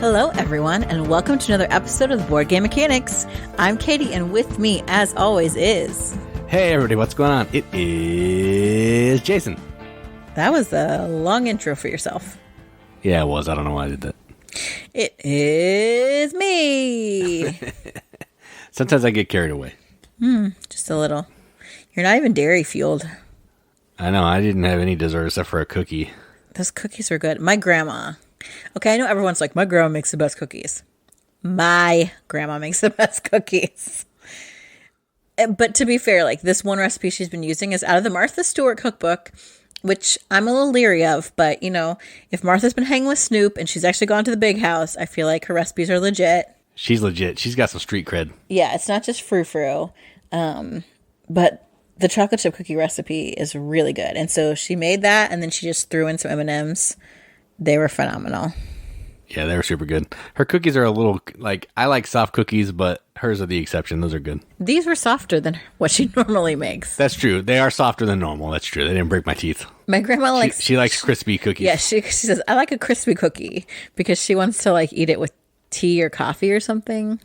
Hello, everyone, and welcome to another episode of Board Game Mechanics. I'm Katie, and with me, as always, is... Hey, everybody, what's going on? It is Jason. That was a long intro for yourself. Yeah, it was. I don't know why I did that. It is me. Sometimes I get carried away. Just a little. You're not even dairy-fueled. I know. I didn't have any dessert except for a cookie. Those cookies were good. My grandma... Okay, I know everyone's like, my grandma makes the best cookies. My grandma makes the best cookies. But to be fair, like this one recipe she's been using is out of the Martha Stewart cookbook, which I'm a little leery of. But, you know, if Martha's been hanging with Snoop and she's actually gone to the big house, I feel like her recipes are legit. She's legit. She's got some street cred. Yeah, it's not just frou-frou. But the chocolate chip cookie recipe is really good. And so she made that, and then she just threw in some M&Ms. They were phenomenal. Yeah, they were super good. Her cookies are a little, like, I like soft cookies, but hers are the exception. Those are good. These were softer than what she normally makes. That's true. They are softer than normal. That's true. They didn't break my teeth. My grandma likes... She likes crispy cookies. Yeah, she says, I like a crispy cookie because she wants to, like, eat it with tea or coffee or something.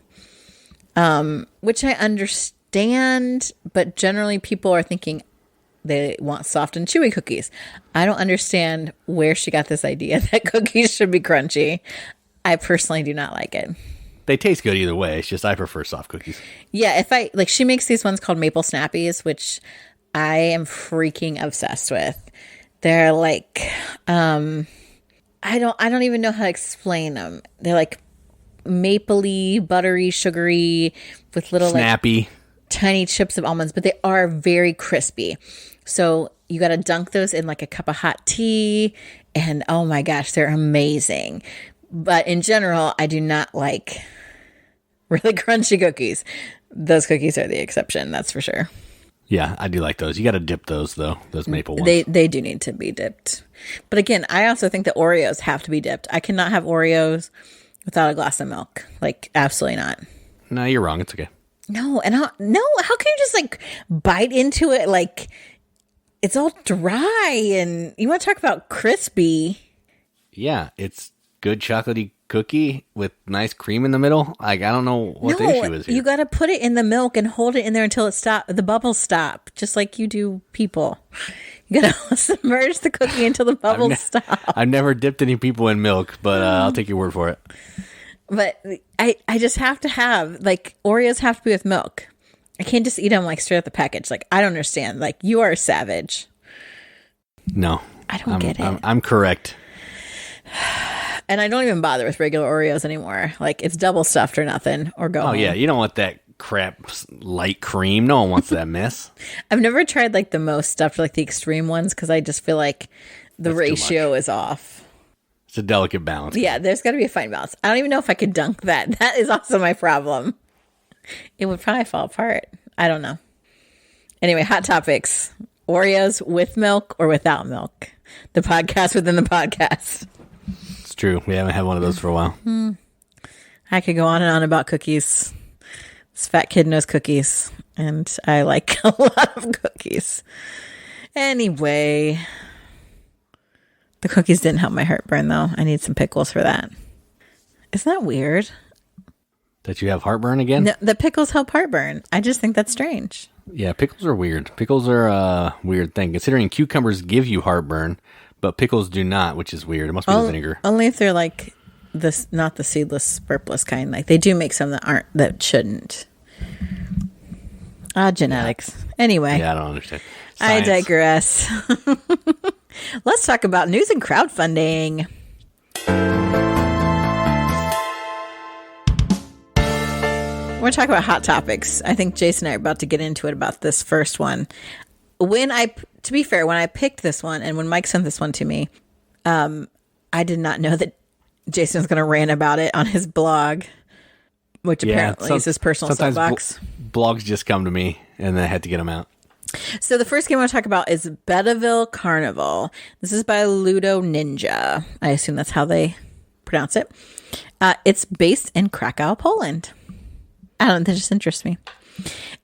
Which I understand, but generally people are thinking... They want soft and chewy cookies. I don't understand where she got this idea that cookies should be crunchy. I personally do not like it. They taste good either way. It's just I prefer soft cookies. Yeah, she makes these ones called maple snappies, which I am freaking obsessed with. They're like, I don't even know how to explain them. They're like mapley, buttery, sugary with little snappy. Like tiny chips of almonds, but they are very crispy. So you got to dunk those in like a cup of hot tea, and oh my gosh, they're amazing. But in general, I do not like really crunchy cookies. Those cookies are the exception, that's for sure. Yeah, I do like those. You got to dip those though, those maple ones. They do need to be dipped. But again, I also think the Oreos have to be dipped. I cannot have Oreos without a glass of milk. Like, absolutely not. No, you're wrong. It's okay. No, how can you just like bite into it like it's all dry and you want to talk about crispy? Yeah, it's good chocolatey cookie with nice cream in the middle. Like, I don't know what the issue is here. You got to put it in the milk and hold it in there until the bubbles stop, just like you do people. You got to submerge the cookie until the bubbles stop. I've never dipped any people in milk, but I'll take your word for it. But I just have to have, like, Oreos have to be with milk. I can't just eat them, like, straight out the package. Like, I don't understand. Like, you are a savage. No. I don't get it. I'm correct. And I don't even bother with regular Oreos anymore. Like, it's double stuffed or nothing, or go home. Yeah, you don't want that crap light cream. No one wants that mess. I've never tried, like, the most stuffed, like, the extreme ones, because I just feel like the ratio is off. It's a delicate balance. Yeah, there's got to be a fine balance. I don't even know if I could dunk that. That is also my problem. It would probably fall apart. I don't know. Anyway, hot topics. Oreos with milk or without milk. The podcast within the podcast. It's true. We haven't had one of those for a while. I could go on and on about cookies. This fat kid knows cookies. And I like a lot of cookies. Anyway... The cookies didn't help my heartburn, though. I need some pickles for that. Isn't that weird? That you have heartburn again? No, the pickles help heartburn. I just think that's strange. Yeah, pickles are weird. Pickles are a weird thing, considering cucumbers give you heartburn, but pickles do not, which is weird. It must be the vinegar. Only if they're like this, not the seedless, burpless kind. Like they do make some that shouldn't. Genetics. Yeah. Anyway. Yeah, I don't understand. Science. I digress. Let's talk about news and crowdfunding. We're going to talk about hot topics. I think Jason and I are about to get into it about this first one. To be fair, when I picked this one and when Mike sent this one to me, I did not know that Jason was going to rant about it on his blog, which apparently is his personal soapbox. Blogs just come to me and I had to get them out. So the first game I want to talk about is Bedeville Carnival. This is by Ludo Ninja. I assume that's how they pronounce it. It's based in Krakow, Poland. I don't know, that just interests me.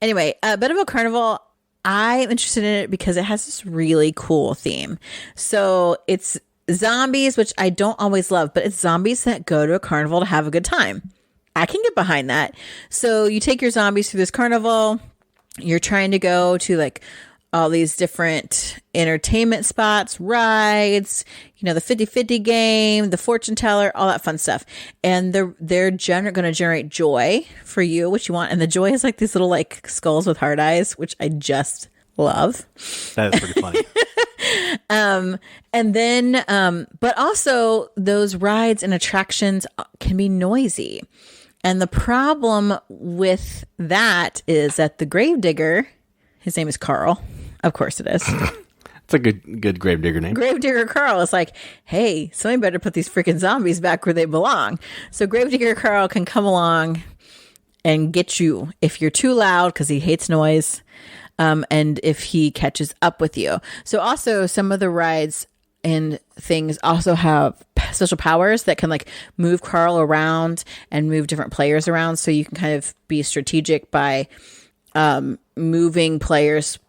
Anyway, Bedeville Carnival, I'm interested in it because it has this really cool theme. So it's zombies, which I don't always love, but it's zombies that go to a carnival to have a good time. I can get behind that. So you take your zombies through this carnival. You're trying to go to like all these different entertainment spots, rides, the 50-50 game, the fortune teller, all that fun stuff. And they're going to generate joy for you, which you want. And the joy is like these little like skulls with hard eyes, which I just love. That is pretty funny. And then, but also those rides and attractions can be noisy. And the problem with that is that the gravedigger, his name is Carl. Of course it is. It's a good gravedigger name. Gravedigger Carl is like, hey, somebody better put these freaking zombies back where they belong. So Gravedigger Carl can come along and get you if you're too loud because he hates noise. And if he catches up with you. So also some of the rides and things also have special powers that can like move Carl around and move different players around. So you can kind of be strategic by moving places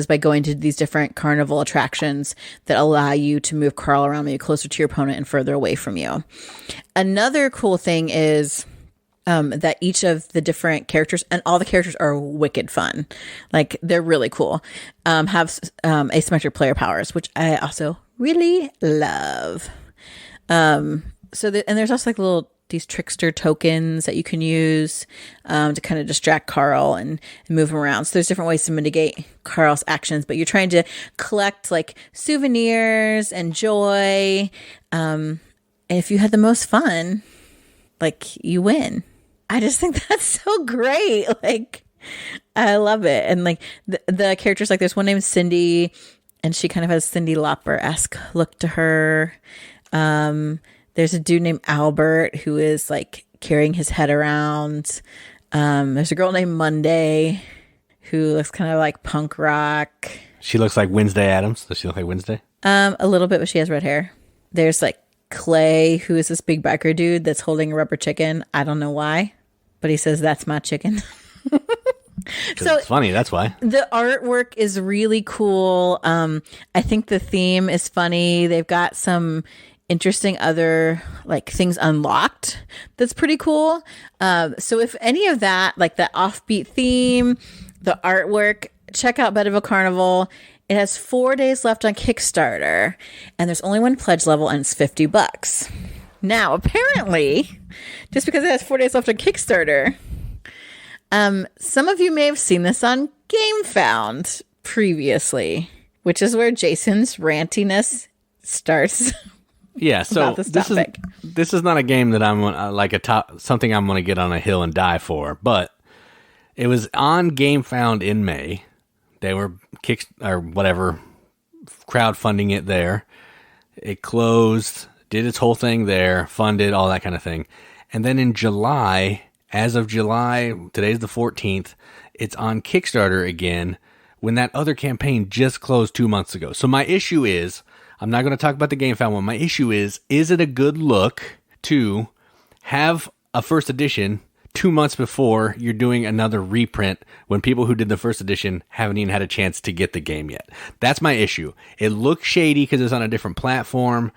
by going to these different carnival attractions that allow you to move Carl around maybe closer to your opponent and further away from you. Another cool thing is that each of the different characters, and all the characters are wicked fun. Like they're really cool. Have asymmetric player powers, which I also really love. And there's also like these trickster tokens that you can use to kind of distract Carl and move him around. So there's different ways to mitigate Carl's actions, but you're trying to collect like souvenirs and joy. And if you had the most fun, like you win. I just think that's so great. Like, I love it. And like the characters, like there's one named Cindy, and she kind of has Cyndi Lauper-esque look to her. There's a dude named Albert who is like carrying his head around. There's a girl named Monday who looks kind of like punk rock. She looks like Wednesday Addams. Does she look like Wednesday? A little bit, but she has red hair. There's like Clay, who is this big biker dude that's holding a rubber chicken. I don't know why, but he says, that's my chicken. So it's funny, that's why. The artwork is really cool. I think the theme is funny. They've got some interesting other like things unlocked that's pretty cool. So if any of that, like the offbeat theme, the artwork, check out Bedeville Carnival. It has 4 days left on Kickstarter, and there's only one pledge level, and it's $50. Now, apparently, just because it has 4 days left on Kickstarter, some of you may have seen this on GameFound previously, which is where Jason's rantiness starts. Yeah, so this is not a game that I'm something I'm going to get on a hill and die for, but it was on GameFound in May. They were crowdfunding it there. It closed, did its whole thing there, funded, all that kind of thing. And then in July, as of July, today's the 14th, it's on Kickstarter again when that other campaign just closed 2 months ago. So my issue is, I'm not going to talk about the GameFound one. My issue is it a good look to have a first edition 2 months before you're doing another reprint when people who did the first edition haven't even had a chance to get the game yet? That's my issue. It looks shady because it's on a different platform,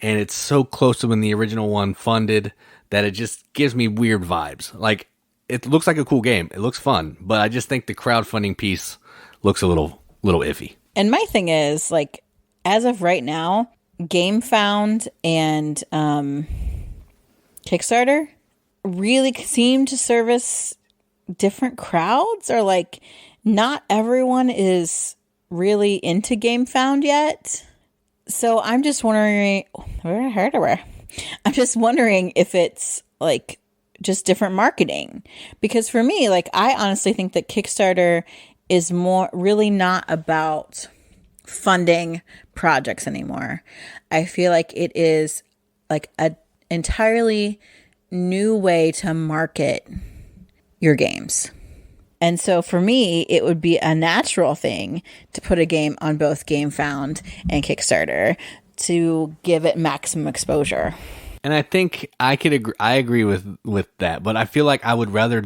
and it's so close to when the original one funded that it just gives me weird vibes. Like, it looks like a cool game. It looks fun, but I just think the crowdfunding piece looks a little iffy. And my thing is, like, as of right now, GameFound and Kickstarter really seem to service different crowds, or like not everyone is really into GameFound yet. So I'm just wondering if it's like just different marketing, because for me, like, I honestly think that Kickstarter is really not about funding projects anymore. I feel like it is like an entirely new way to market your games. And so for me, it would be a natural thing to put a game on both GameFound and Kickstarter to give it maximum exposure. And I think I agree with that, but I feel like I would rather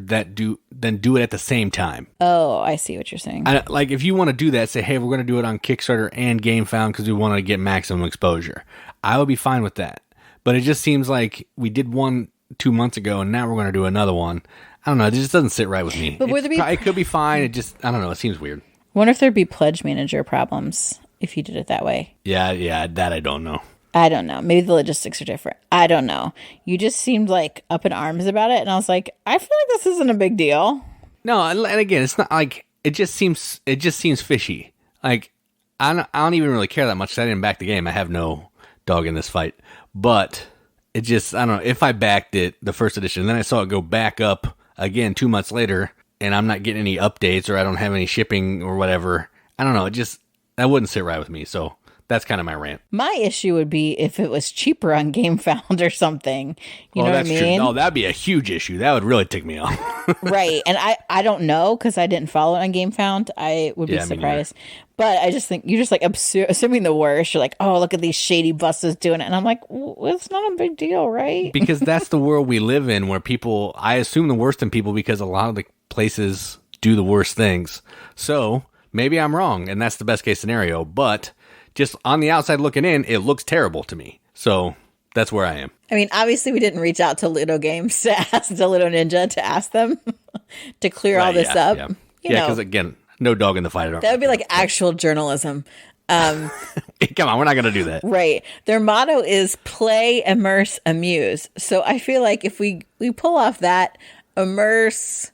then do it at the same time. Oh, I see what you're saying. Like, if you want to do that, say, hey, we're going to do it on Kickstarter and GameFound because we want to get maximum exposure. I would be fine with that. But it just seems like we did one 2 months ago, and now we're going to do another one. I don't know. It just doesn't sit right with me. But it could be fine. It just, I don't know. It seems weird. Wonder if there'd be pledge manager problems if you did it that way. Yeah, that I don't know. I don't know. Maybe the logistics are different. I don't know. You just seemed like up in arms about it, and I was like, I feel like this isn't a big deal. No, and again, it's not like it just seems fishy. Like I don't even really care that much. 'Cause I didn't back the game. I have no dog in this fight. But it just, I don't know. If I backed it, the first edition, then I saw it go back up again 2 months later, and I'm not getting any updates or I don't have any shipping or whatever. I don't know. It just, that wouldn't sit right with me. So that's kind of my rant. My issue would be if it was cheaper on GameFound or something. You know what I mean? Oh, that'd be a huge issue. That would really tick me off. Right. And I don't know because I didn't follow it on GameFound. I would be surprised. But I just think you're just like assuming the worst. You're like, oh, look at these shady buses doing it. And I'm like, well, it's not a big deal, right? Because that's the world we live in where people, I assume the worst in people because a lot of the places do the worst things. So maybe I'm wrong and that's the best case scenario. But just on the outside looking in, it looks terrible to me. So that's where I am. I mean, obviously, we didn't reach out to Ludo Games to Ludo Ninja to ask them to clear all this up. Yeah, because again, no dog in the fight. That would be like actual journalism. Come on, we're not going to do that. Right. Their motto is play, immerse, amuse. So I feel like if we pull off that, immerse,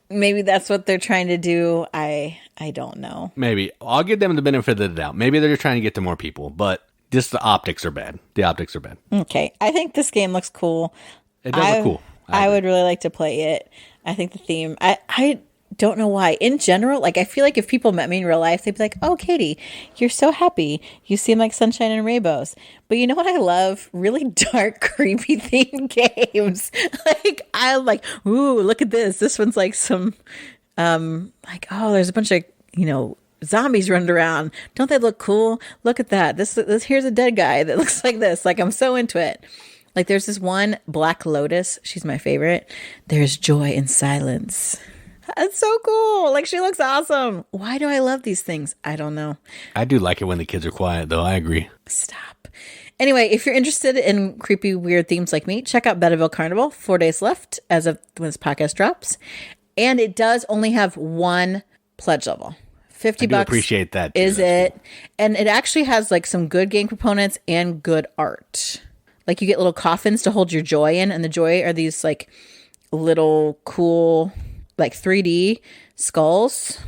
maybe that's what they're trying to do. I don't know. Maybe. I'll give them the benefit of the doubt. Maybe they're just trying to get to more people, but just the optics are bad. The optics are bad. Okay. I think this game looks cool. It does look cool. I would really like to play it. I think the theme, I don't know why. In general, like I feel like if people met me in real life, they'd be like, oh, Katie, you're so happy. You seem like sunshine and rainbows. But you know what I love? Really dark, creepy themed games. Like I'm like, ooh, look at this. This one's like some, like, oh, there's a bunch of, zombies running around. Don't they look cool? Look at that. This here's a dead guy that looks like this. Like I'm so into it. Like there's this one Black Lotus. She's my favorite. There's joy in silence. That's so cool. Like she looks awesome. Why do I love these things? I don't know. I do like it when the kids are quiet though. I agree. Stop. Anyway, if you're interested in creepy, weird themes like me, check out Bedeville Carnival. 4 days left as of when this podcast drops. And it does only have one pledge level. $50 appreciate that too. Is it? And it actually has like some good game components and good art. Like you get little coffins to hold your joy in, and the joy are these like little cool like 3D skulls.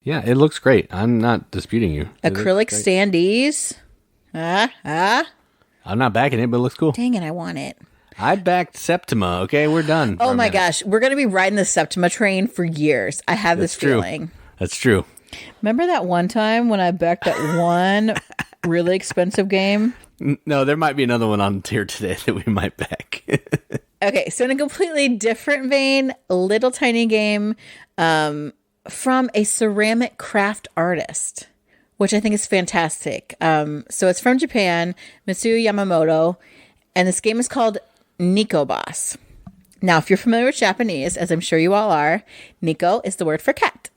Yeah, it looks great. I'm not disputing you. Acrylic standees. I'm not backing it, but it looks cool. Dang it, I want it. I backed Septima. Okay, we're done. Oh my gosh, we're going to be riding the Septima train for years. I have this feeling. That's true. Remember that one time when I backed that one really expensive game? No, there might be another one on here today that we might back. Okay, so in a completely different vein, a little tiny game from a ceramic craft artist, which I think is fantastic. So it's from Japan, Mitsuyo Yamamoto, and this game is called Neko Boss. Now, if you're familiar with Japanese, as I'm sure you all are, Neko is the word for cat.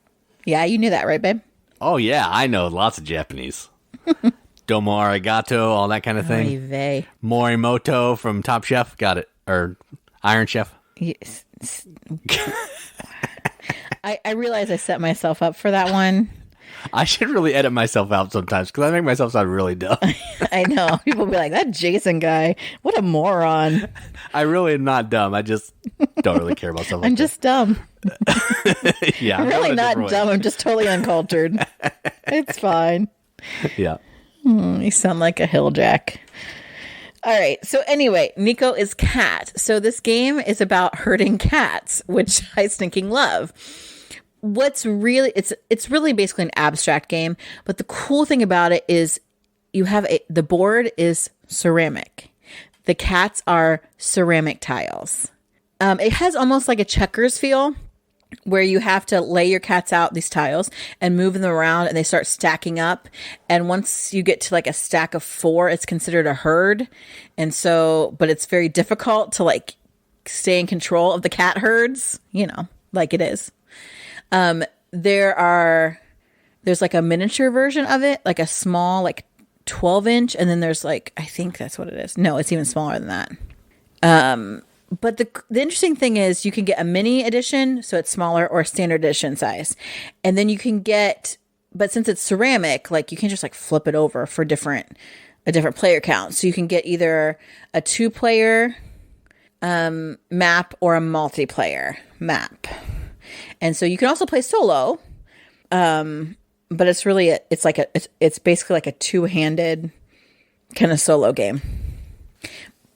Yeah, you knew that, right, babe? Oh, yeah, I know lots of Japanese. Domo arigato, all that kind of thing. Oy vey. Morimoto from Top Chef, got it. Or Iron Chef. Yes. I realize I set myself up for that one. I should really edit myself out sometimes because I make myself sound really dumb. I know. People be like, that Jason guy, what a moron. I really am not dumb. I just don't really care about stuff like I'm just dumb. Yeah, I'm really not dumb. I'm just totally uncultured. It's fine. Yeah. You sound like a hilljack. All right. So anyway, Neko is cat. So this game is about herding cats, which I stinking love. What's really, it's really basically an abstract game, but the cool thing about it is you have the board is ceramic. The cats are ceramic tiles. It has almost like a checkers feel where you have to lay your cats out these tiles and move them around and they start stacking up. And once you get to like a stack of 4, it's considered a herd. And so, but it's very difficult to like stay in control of the cat herds, like it is. There's like a miniature version of it, like a small, like 12-inch, and then there's like, I think that's what it is. No, it's even smaller than that. But the interesting thing is you can get a mini edition, so it's smaller, or standard edition size. And then you can get, but since it's ceramic, like you can just like flip it over for a different player count. So you can get either a 2-player map or a multiplayer map. And so you can also play solo. But it's really, it's basically like a 2-handed kind of solo game.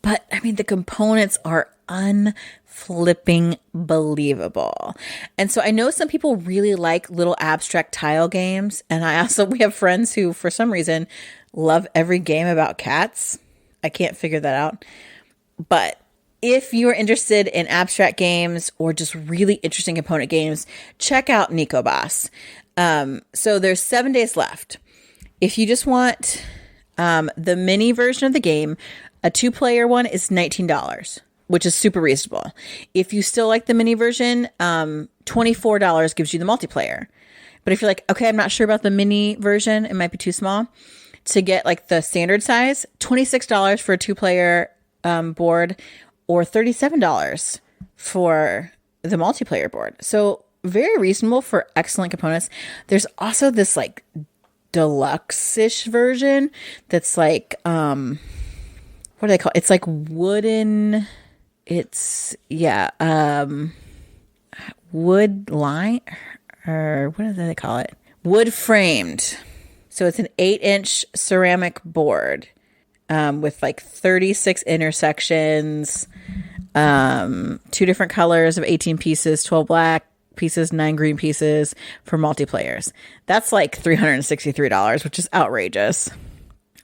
But I mean, the components are unflipping believable. And so I know some people really like little abstract tile games. And we have friends who, for some reason, love every game about cats. I can't figure that out. But if you are interested in abstract games or just really interesting component games, check out Neko Boss. So there's 7 days left. If you just want the mini version of the game, a 2-player one is $19, which is super reasonable. If you still like the mini version, $24 gives you the multiplayer. But if you're like, okay, I'm not sure about the mini version, it might be too small, to get like the standard size, $26 for a 2-player board, or $37 for the multiplayer board. So very reasonable for excellent components. There's also this like deluxe-ish version that's like, what do they call it? It's like wooden, wood line, or what do they call it? Wood framed. So it's an 8-inch ceramic board with like 36 intersections, 2 different colors of 18 pieces, 12 black pieces, 9 green pieces for multiplayers. That's like $363, which is outrageous,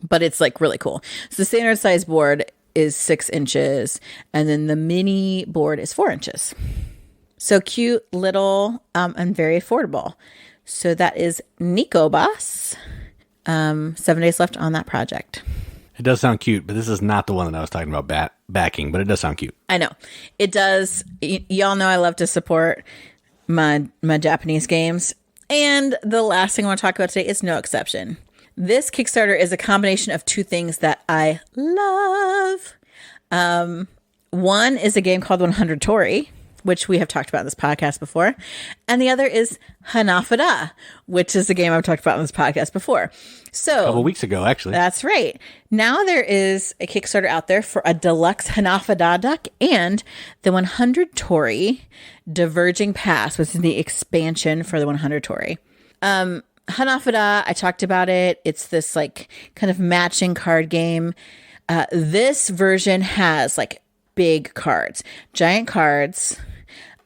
but it's like really cool. So the standard size board is 6 inches, and then the mini board is 4 inches. So cute, little, and very affordable. So that is Neko Boss. 7 days left on that project. It does sound cute, but this is not the one that I was talking about backing, but it does sound cute. I know. It does. Y'all know I love to support my Japanese games. And the last thing I want to talk about today is no exception. This Kickstarter is a combination of 2 things that I love. One is a game called 100 Torii, which we have talked about in this podcast before. And the other is Hanafuda, which is a game I've talked about in this podcast before. So a couple weeks ago, actually. That's right. Now there is a Kickstarter out there for a deluxe Hanafuda deck and the 100 Torii Diverging Pass, which is the expansion for the 100 Torii. Hanafuda, I talked about it. It's this like kind of matching card game. This version has like big cards, giant cards,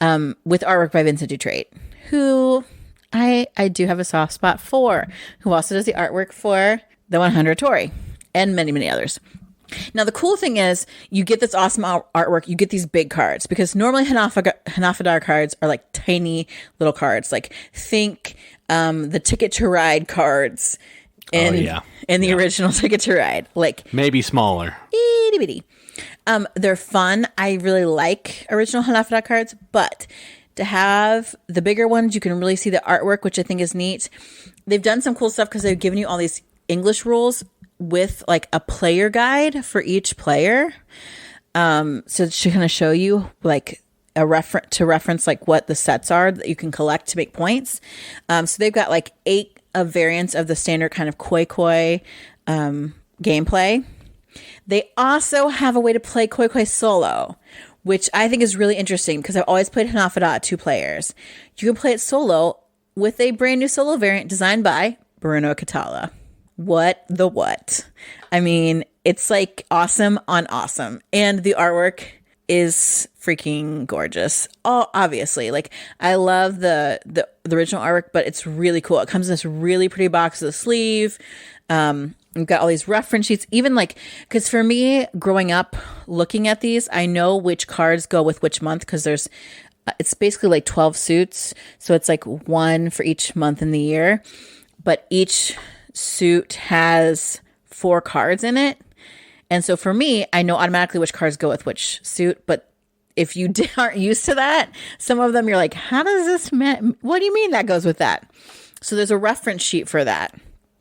with artwork by Vincent Dutrait, who I do have a soft spot for, who also does the artwork for the 100 Torii and many, many others. Now, the cool thing is you get this awesome artwork. You get these big cards because normally Hanafuda cards are like tiny little cards. Like think the Ticket to Ride cards in the original Ticket to Ride. Like maybe smaller. Itty bitty. They're fun. I really like original Hanafuda cards, but to have the bigger ones, you can really see the artwork, which I think is neat. They've done some cool stuff because they've given you all these English rules with like a player guide for each player. So it's going to show you like a reference like what the sets are that you can collect to make points. So they've got like 8 variants of the standard kind of koi gameplay. They also have a way to play koi solo, which I think is really interesting because I've always played Hanafuda at 2 players. You can play it solo with a brand new solo variant designed by Bruno Catala. What? I mean, it's like awesome on awesome. And the artwork is freaking gorgeous. Oh, obviously. Like, I love the original artwork, but it's really cool. It comes in this really pretty box with a sleeve. We've got all these reference sheets, even like, because for me, growing up looking at these, I know which cards go with which month because it's basically like 12 suits. So it's like 1 for each month in the year, but each suit has 4 cards in it. And so for me, I know automatically which cards go with which suit, but if you aren't used to that, some of them you're like, how does this what do you mean that goes with that? So there's a reference sheet for that.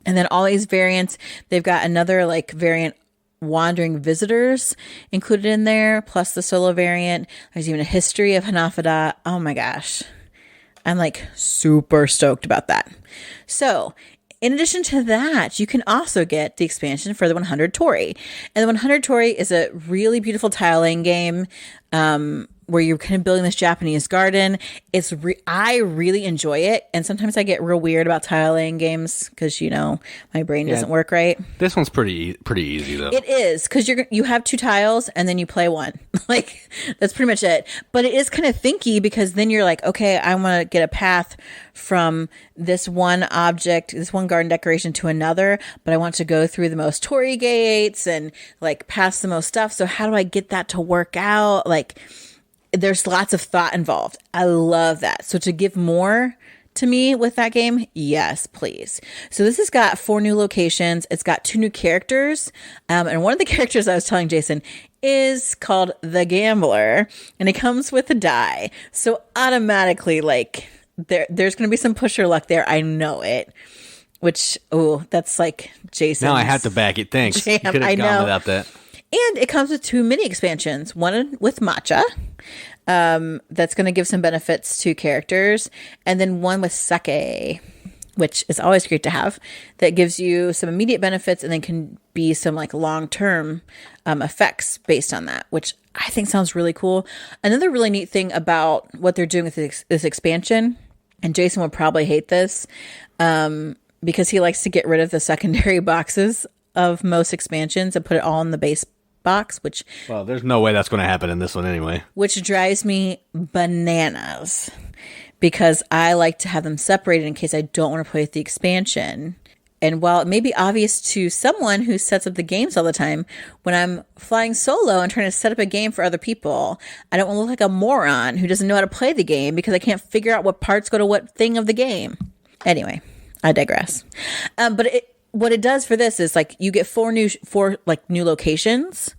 And then all these variants, they've got another like variant, Wandering Visitors, included in there, plus the solo variant. There's even a history of Hanafuda. Oh my gosh. I'm like super stoked about that. So in addition to that, you can also get the expansion for the 100 Torii. And the 100 Torii is a really beautiful tile laying game where you're kind of building this Japanese garden. I really enjoy it. And sometimes I get real weird about tile laying games because, my brain doesn't work right. This one's pretty easy, though. It is, because you have 2 tiles and then you play one. Like, that's pretty much it. But it is kind of thinky because then you're like, okay, I want to get a path from this one object, this one garden decoration to another, but I want to go through the most Torii gates and like pass the most stuff. So how do I get that to work out? Like, there's lots of thought involved. I love that. So to give more to me with that game, yes, please. So this has got 4 new locations. It's got 2 new characters. And one of the characters I was telling Jason is called the Gambler, and it comes with a die. So automatically, like, there's going to be some push your luck there. I know it. Which, that's like Jason. Now I have to back it. Thanks. Jam. You could have gone without that. And it comes with 2 mini expansions, one with matcha, that's going to give some benefits to characters, and then one with sake, which is always great to have, that gives you some immediate benefits and then can be some like long-term effects based on that, which I think sounds really cool. Another really neat thing about what they're doing with this expansion, and Jason would probably hate this, because he likes to get rid of the secondary boxes of most expansions and put it all in the base box, well, there's no way that's going to happen in this one anyway. Which drives me bananas, because I like to have them separated in case I don't want to play with the expansion. And while it may be obvious to someone who sets up the games all the time, when I'm flying solo and trying to set up a game for other people, I don't want to look like a moron who doesn't know how to play the game because I can't figure out what parts go to what thing of the game. Anyway, I digress. But what it does for this is like you get 4 new locations.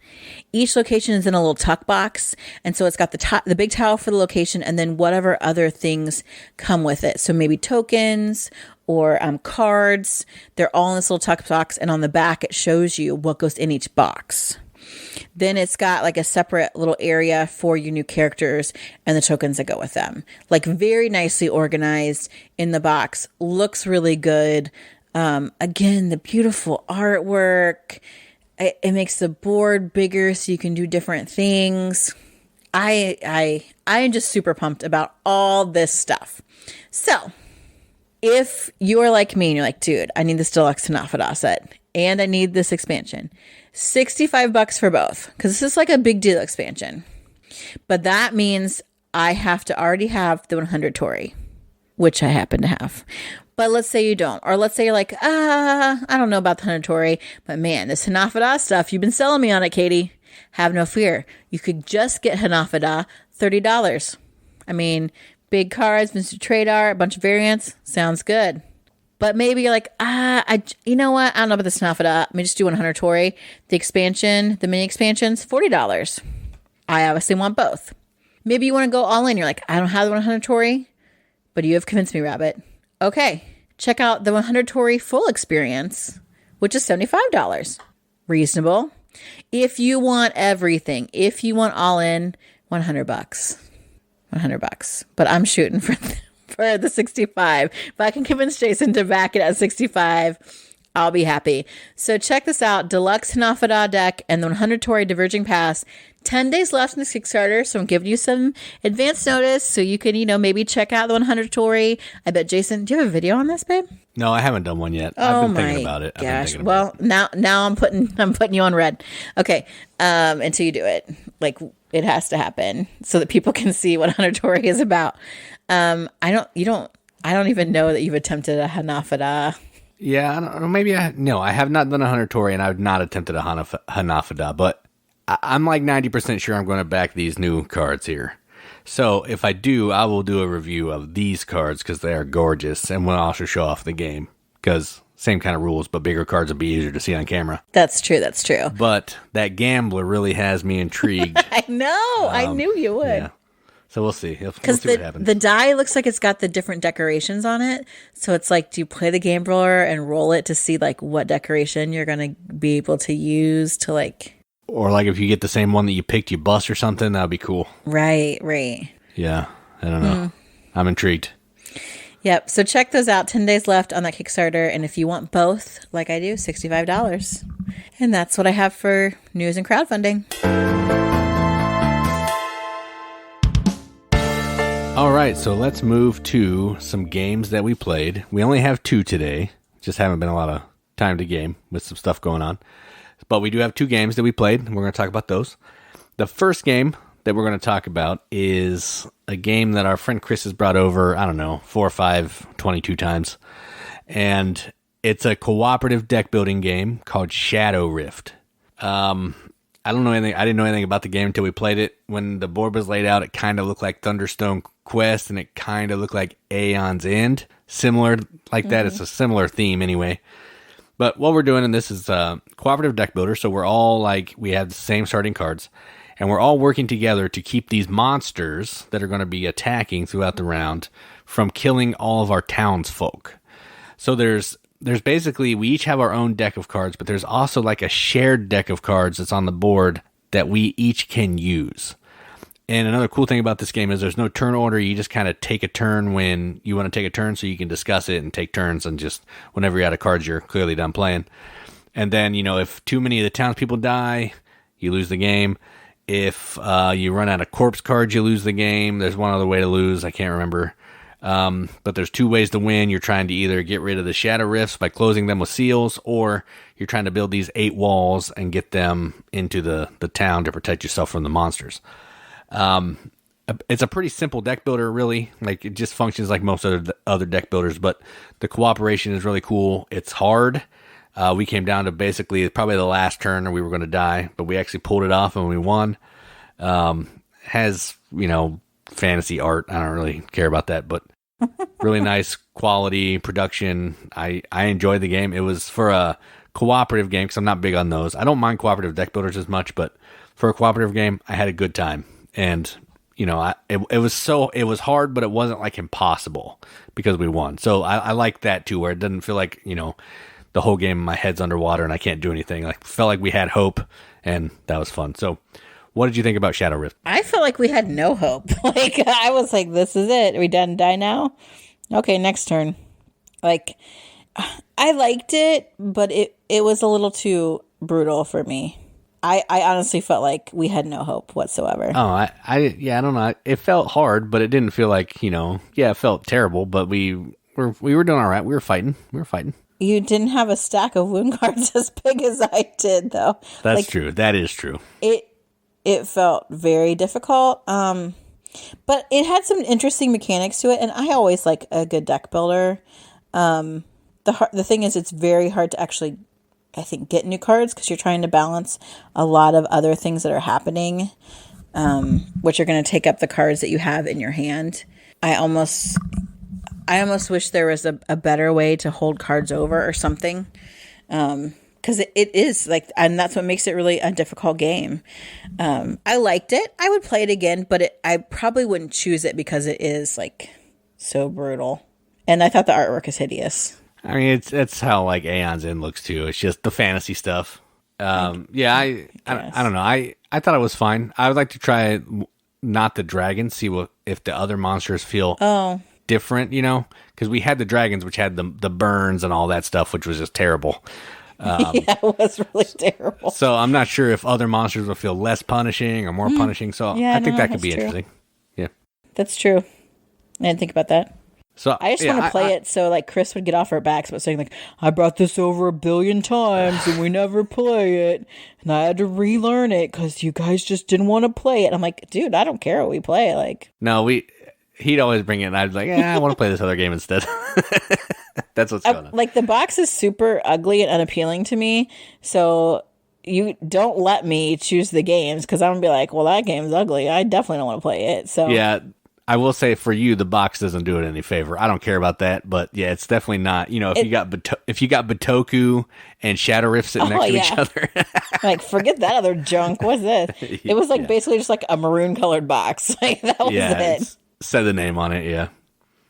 Each location is in a little tuck box, and so it's got the big tile for the location, and then whatever other things come with it. So maybe tokens or cards. They're all in this little tuck box, and on the back it shows you what goes in each box. Then it's got like a separate little area for your new characters and the tokens that go with them. Like very nicely organized in the box. Looks really good. Again, the beautiful artwork. It makes the board bigger so you can do different things. I am just super pumped about all this stuff. So if you are like me and you're like, dude, I need this Deluxe Hanafuda set and I need this expansion, $65 for both, because this is like a big deal expansion. But that means I have to already have the 100 Torii, which I happen to have. But let's say you don't. Or let's say you're like, I don't know about the 100 Torii, but man, this Hanafuda stuff, you've been selling me on it, Katie. Have no fear. You could just get Hanafuda, $30. I mean, big cards, Mr. Trade Art, a bunch of variants. Sounds good. But maybe you're like, you know what? I don't know about this Hanafuda. Let me just do 100 Torii. The expansion, the mini expansions, $40. I obviously want both. Maybe you want to go all in. You're like, I don't have the 100 Torii, but you have convinced me, Rabbit. Okay, check out the 100 Torii full experience, which is $75. Reasonable. If you want everything, if you want all in, $100. $100. But I'm shooting for the 65. If I can convince Jason to back it at 65, I'll be happy. So check this out. Deluxe Hanafuda deck and the 100 Torii Diverging Pass. 10 days left in the Kickstarter, so I'm giving you some advance notice so you can, maybe check out the 100 Torii. I bet, Jason, do you have a video on this, babe? No, I haven't done one yet. I've been thinking about it. Gosh. Well, now I'm putting you on red. Okay. Until you do it. Like, it has to happen so that people can see what 100 Torii is about. I don't even know that you've attempted a Hanafuda. Yeah, I don't know. Maybe I have not done a 100 Torii, and I've not attempted a Hanafuda, but I'm like 90% sure I'm going to back these new cards here. So if I do, I will do a review of these cards because they are gorgeous, and we'll also show off the game because same kind of rules, but bigger cards would be easier to see on camera. That's true. That's true. But that gambler really has me intrigued. I know. I knew you would. Yeah. So we'll see. Because what happens. the die looks like it's got the different decorations on it. So it's like, do you play the gambler and roll it to see like what decoration you're going to be able to use to like... Or like if you get the same one that you picked, you bust or something, that would be cool. Right. Yeah. I don't know. I'm intrigued. Yep. So check those out. 10 days left on that Kickstarter. And if you want both, like I do, $65. And that's what I have for news and crowdfunding. All right, so let's move to some games that we played. We only have 2 today. Just haven't been a lot of time to game with some stuff going on. But we do have 2 games that we played, and we're going to talk about those. The first game that we're going to talk about is a game that our friend Chris has brought over, 4 or 5, 22 times. And it's a cooperative deck building game called Shadowrift. I don't know anything. I didn't know anything about the game until we played it. When the board was laid out, it kind of looked like Thunderstone Quest, and it kind of looked like Aeon's End. Similar like that. It's a similar theme anyway. But what we're doing in this is cooperative deck builder. So we're all we have the same starting cards, and we're all working together to keep these monsters that are going to be attacking throughout the round from killing all of our townsfolk. So there's basically, we each have our own deck of cards, but there's also like a shared deck of cards that's on the board that we each can use. And another cool thing about this game is there's no turn order. You just kind of take a turn when you want to take a turn, so you can discuss it and take turns, and just whenever you're out of cards, you're clearly done playing. And then, if too many of the townspeople die, you lose the game. If you run out of corpse cards, you lose the game. There's one other way to lose. I can't remember. But there's 2 ways to win. You're trying to either get rid of the shadow rifts by closing them with seals, or you're trying to build these 8 walls and get them into the town to protect yourself from the monsters. It's a pretty simple deck builder, really. Like, it just functions like most other deck builders, but the cooperation is really cool. It's hard. We came down to basically probably the last turn and we were going to die, but we actually pulled it off and we won. Has, fantasy art. I don't really care about that, but really nice quality production. I enjoyed the game. It was for a cooperative game, because I'm not big on those. I don't mind cooperative deck builders as much, but for a cooperative game, I had a good time. And it was hard, but it wasn't like impossible because we won. So I like that too, where it doesn't feel like the whole game my head's underwater and I can't do anything. Like, felt like we had hope, and that was fun. So what did you think about Shadowrift? I felt like we had no hope. I was like, this is it. Are we done die now? Okay, next turn. I liked it, but it was a little too brutal for me. I honestly felt like we had no hope whatsoever. Oh, I don't know. It felt hard, but it didn't feel like, it felt terrible, but we were doing all right. We were fighting. You didn't have a stack of wound cards as big as I did, though. That's true. That is true. It felt very difficult, but it had some interesting mechanics to it, and I always like a good deck builder. The thing is, it's very hard to actually, I think, get new cards, because you're trying to balance a lot of other things that are happening, which are going to take up the cards that you have in your hand. I almost wish there was a better way to hold cards over or something. Because it is and that's what makes it really a difficult game. I liked it. I would play it again, but I probably wouldn't choose it because it is so brutal. And I thought the artwork is hideous. I mean, it's how Aeon's End looks too. It's just the fantasy stuff. I don't know. I thought it was fine. I would like to try not the dragons, see if the other monsters feel different, because we had the dragons, which had the burns and all that stuff, which was just terrible. It was really terrible. So I'm not sure if other monsters will feel less punishing or more punishing. So I think that could be interesting. Yeah, that's true. I didn't think about that. So I just want to play it so Chris would get off our backs about saying I brought this over 1 billion times and we never play it, and I had to relearn it because you guys just didn't want to play it. I'm like, dude, I don't care what we play. No, he'd always bring it, and I'd be like, I want to play this other game instead. That's what's going on. The box is super ugly and unappealing to me, so you don't let me choose the games, because I'm going to be like, well, that game's ugly. I definitely don't want to play it. So yeah, I will say for you, the box doesn't do it any favor. I don't care about that, but yeah, it's definitely not. You know, if you got Batoku and Shadowrift sitting next to each other, like forget that other junk. What's this? It was like basically just like a maroon colored box. Like that was it. Said the name on it, yeah.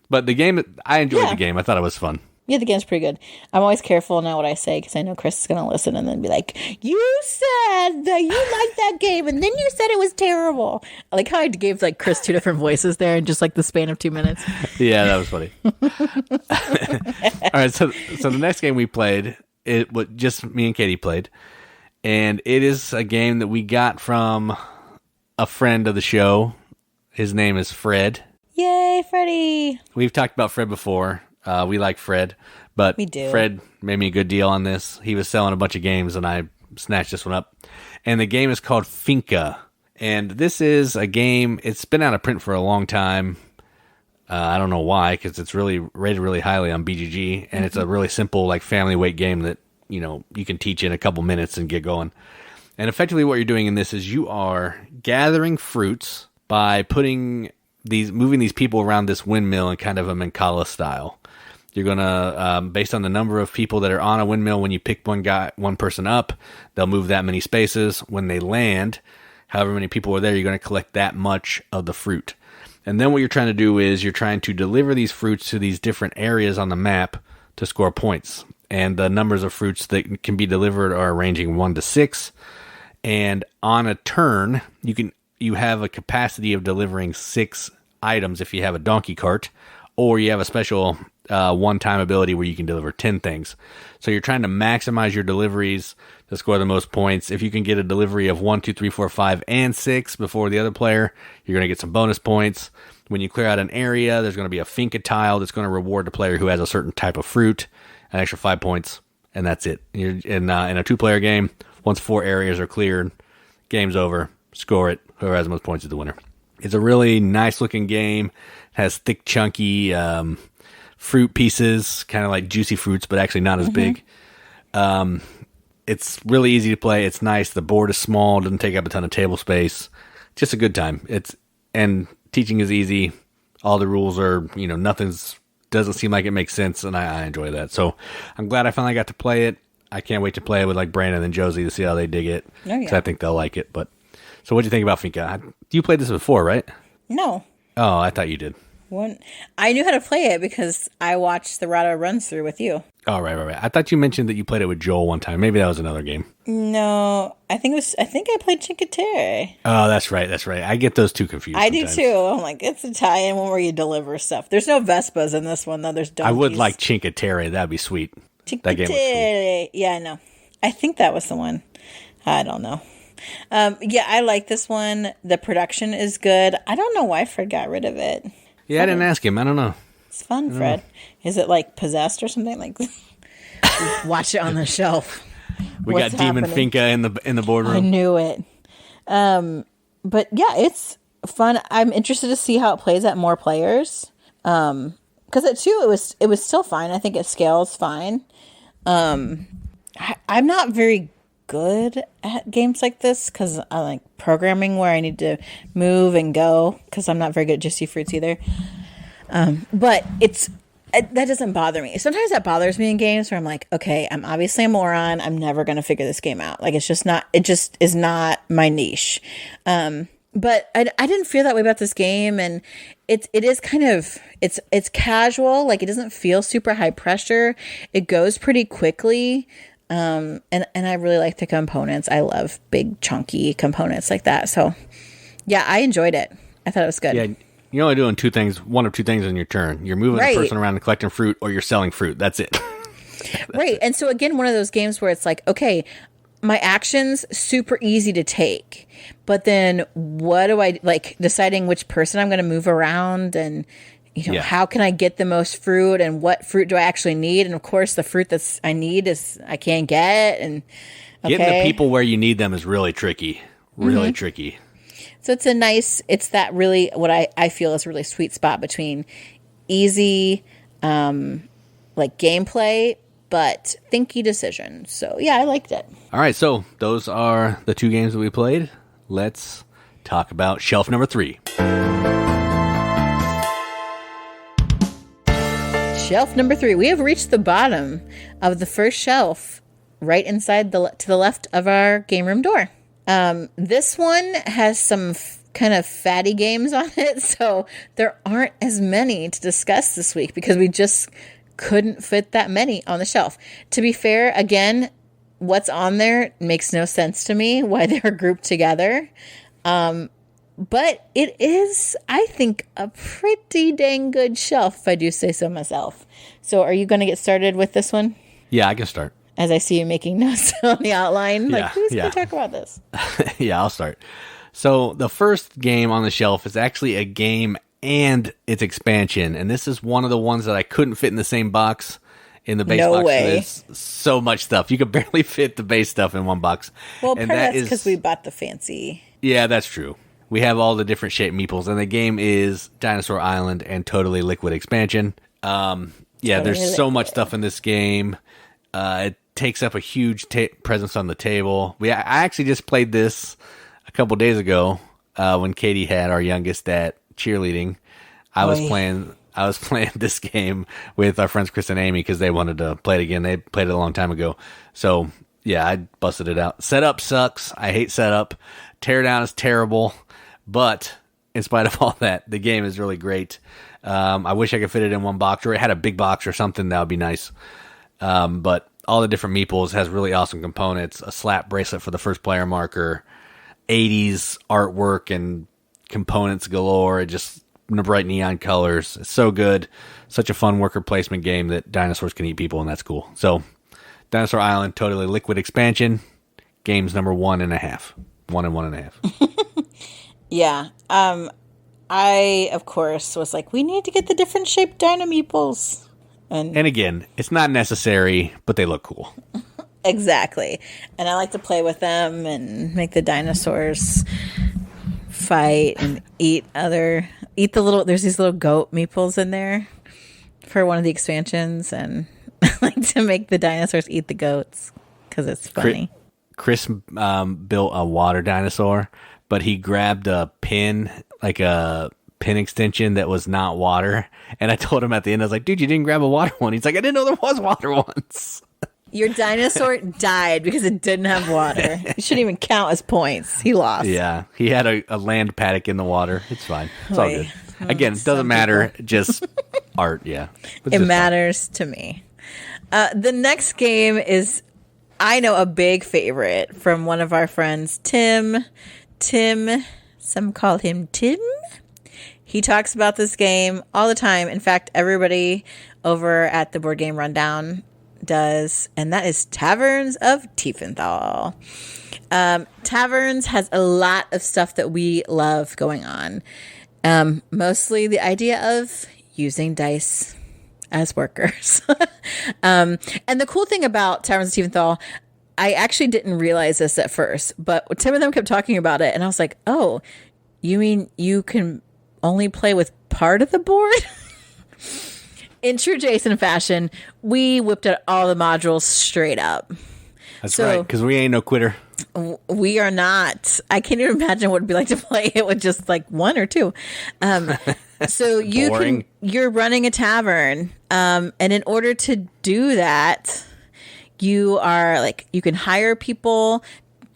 But the game, I enjoyed the game. I thought it was fun. Yeah, the game's pretty good. I'm always careful now what I say because I know Chris is going to listen and then be like, you said that you liked that game and then you said it was terrible. I like how I gave like Chris 2 different voices there in just like the span of 2 minutes. Yeah, that was funny. All right, so the next game we played, it was just me and Katie played. And it is a game that we got from a friend of the show. His name is Fred. Yay, Freddie. We've talked about Fred before. We like Fred, but we do. Fred made me a good deal on this. He was selling a bunch of games, and I snatched this one up. And the game is called Finca. And this is a game, it's been out of print for a long time. I don't know why, because it's really rated really highly on BGG, and it's a really simple, like, family weight game that, you know, you can teach in a couple minutes and get going. And effectively what you're doing in this is you are gathering fruits by moving these people around this windmill in kind of a Mancala style. You're going to, based on the number of people that are on a windmill, when you pick one person up, they'll move that many spaces. When they land, however many people are there, you're going to collect that much of the fruit. And then what you're trying to do is you're trying to deliver these fruits to these different areas on the map to score points. And the numbers of fruits that can be delivered are ranging 1 to 6. And on a turn, you have a capacity of delivering 6 items if you have a donkey cart, or you have a special one-time ability where you can deliver 10 things. So you're trying to maximize your deliveries to score the most points. If you can get a delivery of 1, 2, 3, 4, 5, and 6 before the other player, you're going to get some bonus points. When you clear out an area, there's going to be a Finca tile that's going to reward the player who has a certain type of fruit, an extra 5 points, and that's it. You're in a 2-player game. Once 4 areas are cleared, game's over. Score it. Whoever has the most points is the winner. It's a really nice-looking game. It has thick, chunky fruit pieces, kind of like juicy fruits, but actually not as big. It's really easy to play. It's nice. The board is small. Doesn't take up a ton of table space. Just a good time. And teaching is easy. All the rules are, doesn't seem like it makes sense, and I enjoy that. So I'm glad I finally got to play it. I can't wait to play it with like Brandon and Josie to see how they dig it. Because I think they'll like it. But so what do you think about Finca? You played this before, right? No. Oh, I thought you did. I knew how to play it because I watched the Rada runs through with you. Oh, right. I thought you mentioned that you played it with Joel one time. Maybe that was another game. No, I think I played Cinque. Oh, that's right. I get those two confused. I do too. I'm like, it's Italian one where you deliver stuff. There's no Vespas in this one though. There's donkeys. I would like Cinque Terre. That'd be sweet. That game was cool. Yeah, I know. I think that was the one. I don't know. Yeah, I like this one. The production is good. I don't know why Fred got rid of it. Yeah, I didn't ask him. I don't know. It's fun, Fred. Is it like possessed or something? Like, watch it on the shelf. We got Demon Finca in the boardroom. I knew it. But yeah, it's fun. I'm interested to see how it plays at more players. Because at 2, it was still fine. I think it scales fine. I'm not very good at games like this because I like programming where I need to move and go because I'm not very good at juicy fruits either. But that doesn't bother me. Sometimes that bothers me in games where I'm like, okay, I'm obviously a moron. I'm never going to figure this game out. Like, it just is not my niche. But I didn't feel that way about this game. And it is kind of, it's casual. Like, it doesn't feel super high pressure. It goes pretty quickly. And I really like the components. I love big chunky components like that. So yeah, I enjoyed it. I thought it was good. Yeah. You're only doing one of two things in your turn. You're moving the person around and collecting fruit, or you're selling fruit. That's it. Right. And so again, one of those games where it's like, okay, my actions super easy to take, but then what do I like deciding which person I'm going to move around and how can I get the most fruit and what fruit do I actually need? And of course the fruit I need is I can't get. And getting the people where you need them is really tricky, tricky. So it's that really what I feel is a really sweet spot between easy, like gameplay, but thinky decisions. So yeah, I liked it. All right. So those are the 2 games that we played. Let's talk about shelf number 3. Shelf number 3. We have reached the bottom of the first shelf, right inside to the left of our game room door. This one has some kind of fatty games on it, so there aren't as many to discuss this week because we just couldn't fit that many on the shelf. To be fair, again, what's on there makes no sense to me why they're grouped together. But it is, I think, a pretty dang good shelf, if I do say so myself. So are you going to get started with this one? Yeah, I can start. As I see you making notes on the outline. Like, who's going to talk about this? Yeah, I'll start. So the first game on the shelf is actually a game and its expansion. And this is one of the ones that I couldn't fit in the same box. In the base box, there's so much stuff. You could barely fit the base stuff in one box. Well, and that's because we bought the fancy. Yeah, that's true. We have all the different shaped meeples, and the game is Dinosaur Island and Totally Liquid expansion. There's so much stuff in this game. It takes up a huge presence on the table. I actually just played this a couple days ago when Katie had our youngest at cheerleading. I was playing this game with our friends Chris and Amy because they wanted to play it again. They played it a long time ago. So, yeah, I busted it out. Setup sucks. I hate setup. Teardown is terrible. But in spite of all that, the game is really great. I wish I could fit it in one box, or it had a big box or something. That would be nice. But all the different meeples has really awesome components. A slap bracelet for the first player marker. 80s artwork and components galore. Just bright neon colors. It's so good. Such a fun worker placement game that dinosaurs can eat people, and that's cool. So, Dinosaur Island, Totally Liquid expansion. Game's number 1.5. 1 and 1.5. Yeah. I, of course, was like, we need to get the different shaped dino meeples. And again, it's not necessary, but they look cool. Exactly. And I like to play with them and make the dinosaurs fight and eat the little, there's these little goat meeples in there for one of the expansions. And I like to make the dinosaurs eat the goats because it's funny. Chris built a water dinosaur, but he grabbed a pin, like a pin extension that was not water. And I told him at the end, I was like, dude, you didn't grab a water one. He's like, I didn't know there was water ones. Your dinosaur died because it didn't have water. It shouldn't even count as points. He lost. Yeah, he had a land paddock in the water. It's fine. It's all good. Again, it doesn't matter. Just art, yeah. It matters to me. The next game is, I know, a big favorite from one of our friends, Tim. Some call him Tim. He talks about this game all the time. In fact, everybody over at the Board Game Rundown does, and that is Taverns of Tiefenthal. Taverns has a lot of stuff that we love going on. Mostly the idea of using dice as workers. And the cool thing about Taverns of Tiefenthal, I actually didn't realize this at first, but Tim and them kept talking about it, and I was like, oh, you mean you can only play with part of the board? In true Jason fashion, we whipped out all the modules straight up. That's right, because we ain't no quitter. We are not. I can't even imagine what it'd be like to play it with just like one or two. So you're running a tavern, and in order to do that, you can hire people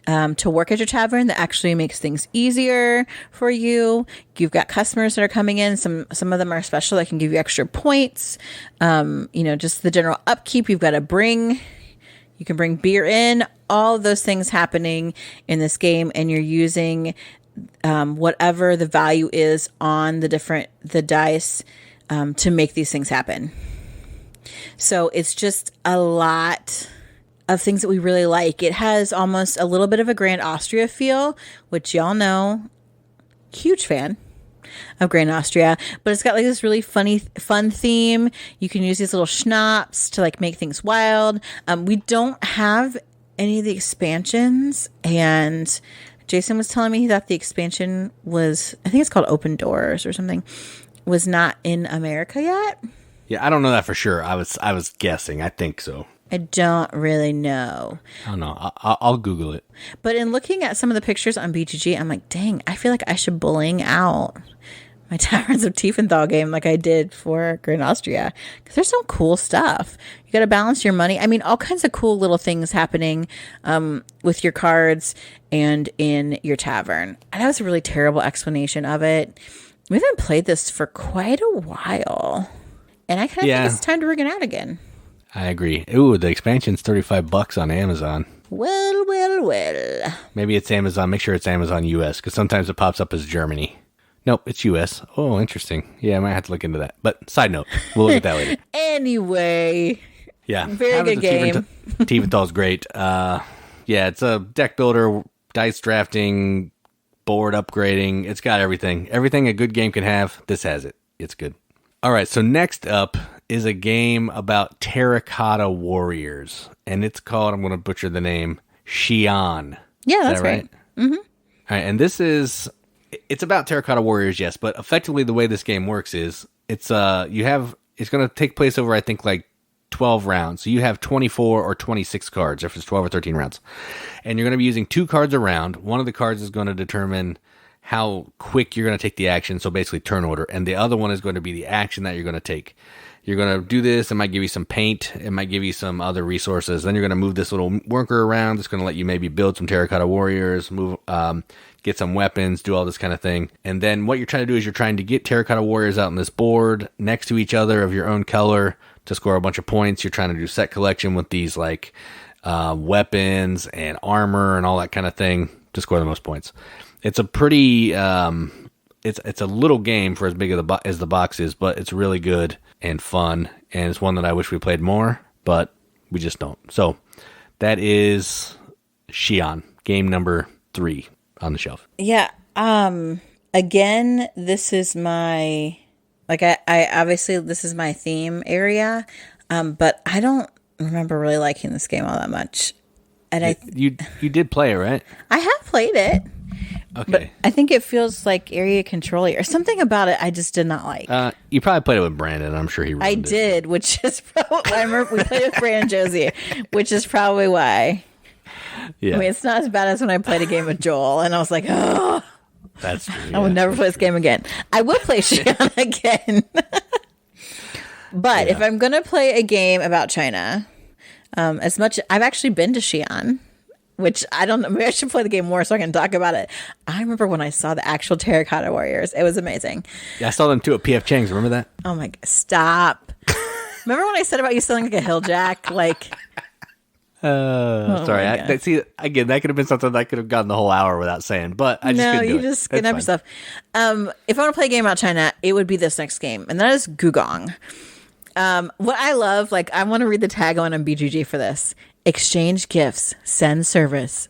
to work at your tavern. That actually makes things easier for you. You've got customers that are coming in. Some of them are special that can give you extra points. Just the general upkeep. You can bring beer in. All of those things happening in this game, and you're using whatever the value is on the dice to make these things happen. So it's just a lot of things that we really like. It has almost a little bit of a Grand Austria feel, which y'all know, huge fan of Grand Austria, but it's got like this really fun theme. You can use these little schnapps to like make things wild. We don't have any of the expansions, and Jason was telling me he thought the expansion was, I think it's called Open Doors or something, was not in America yet. Yeah, I don't know that for sure. I was guessing. I think so. I don't really know. I don't know. I'll Google it. But in looking at some of the pictures on BGG, I'm like, dang, I feel like I should bling out my Taverns of Tiefenthal game like I did for Grand Austria, because there's some cool stuff. You got to balance your money. I mean, all kinds of cool little things happening with your cards and in your tavern. And that was a really terrible explanation of it. We haven't played this for quite a while, and I kind of think it's time to bring it out again. I agree. Ooh, the expansion's $35 on Amazon. Well. Maybe it's Amazon. Make sure it's Amazon US, because sometimes it pops up as Germany. Nope, it's US. Oh, interesting. Yeah, I might have to look into that. But side note, we'll look at that later. Anyway. Yeah. Very good game. Tiefenthal's great. Yeah, it's a deck builder, dice drafting, board upgrading. It's got everything. Everything a good game can have, this has it. It's good. All right, so next up is a game about terracotta warriors. And it's called, I'm going to butcher the name, Xi'an. Yeah, that's right. Mm-hmm. All right, and it's about terracotta warriors, yes, but effectively the way this game works is it's going to take place over, I think, like 12 rounds. So you have 24 or 26 cards, if it's 12 or 13 rounds. And you're going to be using 2 cards a round. One of the cards is going to determine how quick you're going to take the action, so basically turn order. And the other one is going to be the action that you're going to take. You're going to do this. It might give you some paint. It might give you some other resources. Then you're going to move this little worker around. It's going to let you maybe build some terracotta warriors, get some weapons, do all this kind of thing. And then what you're trying to do is you're trying to get terracotta warriors out on this board next to each other of your own color to score a bunch of points. You're trying to do set collection with these like weapons and armor and all that kind of thing to score the most points. It's a pretty it's a little game for as big as the box is, but it's really good and fun, and it's one that I wish we played more, but we just don't. So that is Xi'an, game number 3 on the shelf. Yeah. Again, this is my, like, I obviously this is my theme area, but I don't remember really liking this game all that much. And you did play it, right? I have played it. Okay. But I think it feels like area control or something about it I just did not like. You probably played it with Brandon. I'm sure he ruined it. I did, which is probably I remember we played with Brandon Josie, which is probably why. Yeah. I mean, it's not as bad as when I played a game with Joel, and I was like, oh, that's true. Yeah. I would never play this game again. I will play Xi'an again. But if I'm going to play a game about China, as much I've actually been to Xi'an, which I don't know. Maybe I should play the game more so I can talk about it. I remember when I saw the actual terracotta warriors. It was amazing. Yeah, I saw them too at PF Chang's. Remember that? Oh my God. Stop. Remember when I said about you selling like a hilljack? Like, sorry. See, again, that could have been something I could have gotten the whole hour without saying, but I just couldn't do it. No, you just couldn't have yourself. If I want to play a game about China, it would be this next game, and that is Gugong. What I love, like, I want to read the tagline on BGG for this. Exchange gifts, send servants,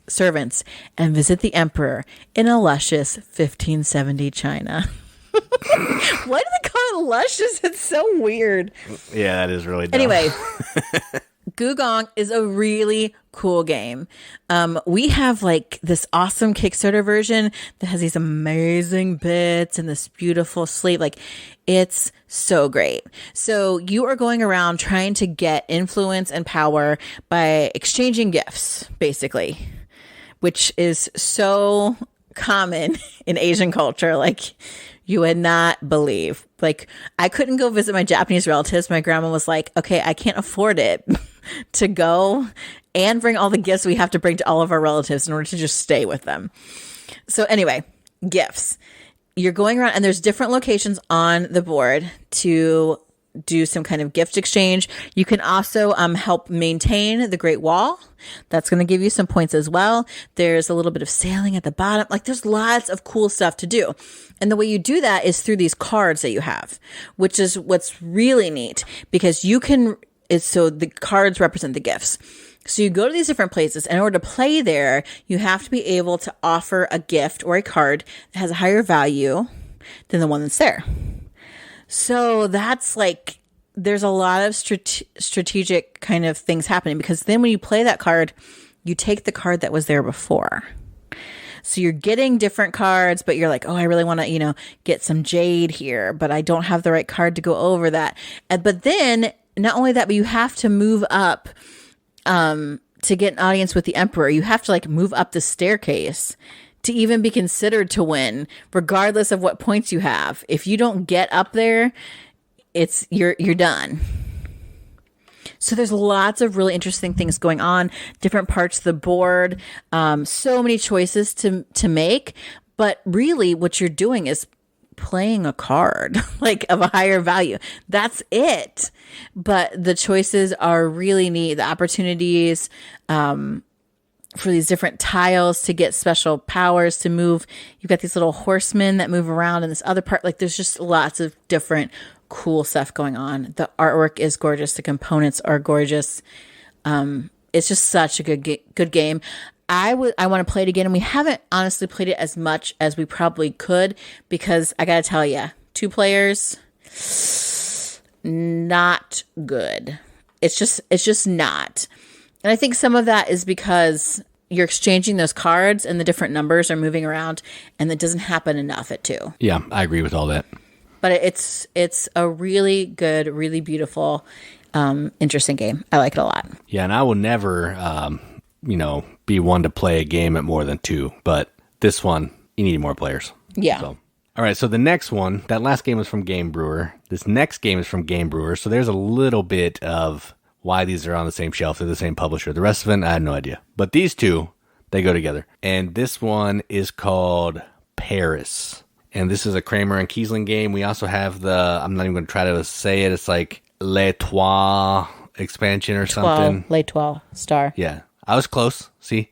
and visit the emperor in a luscious 1570 China. Why do they call it luscious? It's so weird. Yeah, that is really dumb. Anyway, Gugong is a really cool game. We have like this awesome Kickstarter version that has these amazing bits and this beautiful sleeve. Like, it's so great. So you are going around trying to get influence and power by exchanging gifts, basically, which is so common in Asian culture. Like, you would not believe. Like, I couldn't go visit my Japanese relatives. My grandma was like, okay, I can't afford it to go and bring all the gifts we have to bring to all of our relatives in order to just stay with them. So anyway, gifts. You're going around and there's different locations on the board to do some kind of gift exchange. You can also help maintain the Great Wall. That's going to give you some points as well. There's a little bit of sailing at the bottom. Like, there's lots of cool stuff to do. And the way you do that is through these cards that you have, which is what's really neat, because you can, so the cards represent the gifts. So you go to these different places, and in order to play there, you have to be able to offer a gift or a card that has a higher value than the one that's there. So that's like, there's a lot of strategic kind of things happening, because then when you play that card, you take the card that was there before. So you're getting different cards, but you're like, oh, I really want to, get some jade here, but I don't have the right card to go over that. But then not only that, but you have to move up to get an audience with the emperor. You have to like move up the staircase to even be considered to win, regardless of what points you have. If you don't get up there, you're done. So there's lots of really interesting things going on, different parts of the board, so many choices to make. But really what you're doing is playing a card like of a higher value. That's it. But the choices are really neat. The opportunities for these different tiles to get special powers to move. You've got these little horsemen that move around in this other part. Like there's just lots of different cool stuff going on. The artwork is gorgeous. The components are gorgeous. It's just such a good game. I want to play it again, and we haven't honestly played it as much as we probably could because I got to tell you, 2 players, not good. It's just not. And I think some of that is because you're exchanging those cards and the different numbers are moving around, and that doesn't happen enough at 2. Yeah, I agree with all that. But it's a really good, really beautiful, interesting game. I like it a lot. Yeah, and I will never, be one to play a game at more than 2. But this one, you need more players. Yeah. So. All right, so the next one, that last game was from Game Brewer. This next game is from Game Brewer. So there's a little bit of why these are on the same shelf. They're the same publisher. The rest of it, I have no idea. But these two, they go together. And this one is called Paris. And this is a Kramer and Kiesling game. We also have I'm not even going to try to say it. It's like Les Trois expansion or something. Les Trois star. Yeah. I was close. See?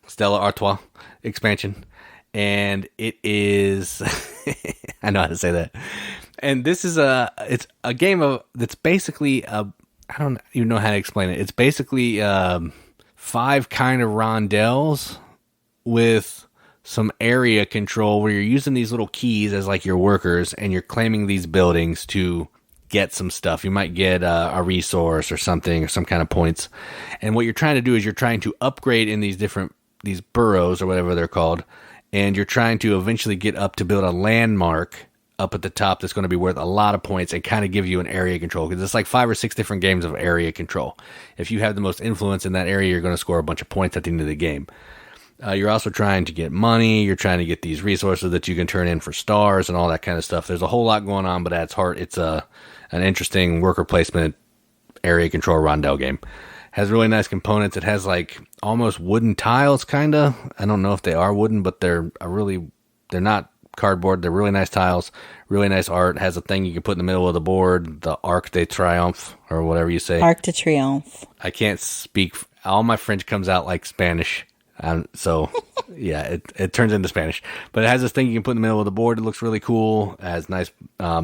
Stella Artois expansion. And it is... I know how to say that. And this is it's a game that's basically... I don't even know how to explain it. It's basically 5 kind of rondels with some area control where you're using these little keys as like your workers and you're claiming these buildings to get some stuff. You might get a resource or something or some kind of points. And what you're trying to do is you're trying to upgrade in these boroughs or whatever they're called. And you're trying to eventually get up to build a landmark up at the top that's going to be worth a lot of points and kind of give you an area control. Because it's like 5 or 6 different games of area control. If you have the most influence in that area, you're going to score a bunch of points at the end of the game. You're also trying to get money. You're trying to get these resources that you can turn in for stars and all that kind of stuff. There's a whole lot going on, but at its heart, it's an interesting worker placement area control rondel game. Has really nice components. It has like almost wooden tiles, kind of. I don't know if they are wooden, but they're not cardboard. They're really nice tiles, really nice art. Has a thing you can put in the middle of the board, the Arc de Triomphe, or whatever you say. Arc de Triomphe. I can't speak. All my French comes out like Spanish. So, yeah, it turns into Spanish. But it has this thing you can put in the middle of the board. It looks really cool. It has nice